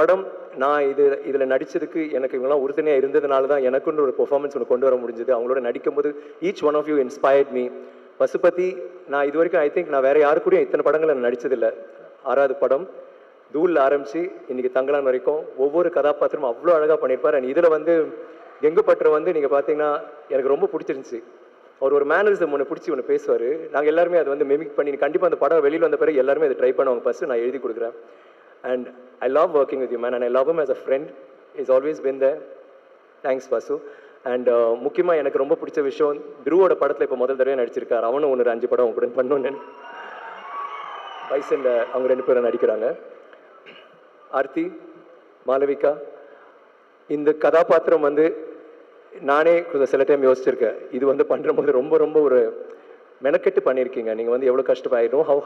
படம் நான் இதில் நடித்ததுக்கு எனக்கு இவங்கெல்லாம் உறுதுணையாக இருந்ததுனால தான் எனக்குன்னு ஒரு பெர்ஃபார்மன்ஸ் ஒன்று கொண்டு வர முடிஞ்சது. அவங்களோட நடிக்கும்போது each one of you inspired me. Pasupathi நான் இது வரைக்கும் ஐ திங்க் நான் வேறு யாரு கூடயும் இத்தனை படங்களை நான் நடித்ததில்லை. 6வது படம் தூளில் ஆரம்பித்து இன்றைக்கி தங்கலான் வரைக்கும் ஒவ்வொரு கதாபாத்திரமும் அவ்வளோ அழகாக பண்ணியிருப்பார். அண்ட் இதில் வந்து கெங்கு பட்டரை வந்து நீங்கள் பார்த்தீங்கன்னா எனக்கு ரொம்ப பிடிச்சிருந்துச்சி. அவர் ஒரு மேனரிசம் ஒன்று பிடிச்சி ஒன்று பேசுவார். நாங்கள் எல்லாருமே அதை வந்து மெமிக் பண்ணி கண்டிப்பாக அந்த படம் வெளியில் வந்த பிறகு எல்லாருமே அதை ட்ரை பண்ணுவாங்க. ஃபஸ்ட்டு நான் எழுதி கொடுக்குறேன். And I love working with you man and I love him as a friend. Is always been there. Thanks Vasu. And முக்கியமாக எனக்கு ரொம்ப பிடிச்ச விஷயம் துருவோட படத்தில் இப்போ முதல் தடவை நடிச்சிருக்கார். அவனும் ஒன்று 5 படம் அவங்க கூட பண்ணணுன்னு பைசனில் அவங்க 2 பேரும் நடிக்கிறாங்க. ஆர்த்தி, மாளவிகா, இந்த கதாபாத்திரம் வந்து நானே கொஞ்சம் சில டைம் யோசிச்சிருக்கேன். இது வந்து பண்ணுற போது ரொம்ப ரொம்ப ஒரு மெனக்கெட்டு பண்ணியிருக்கீங்க. நீங்கள் வந்து எவ்வளோ கஷ்டப்படும். ஹவு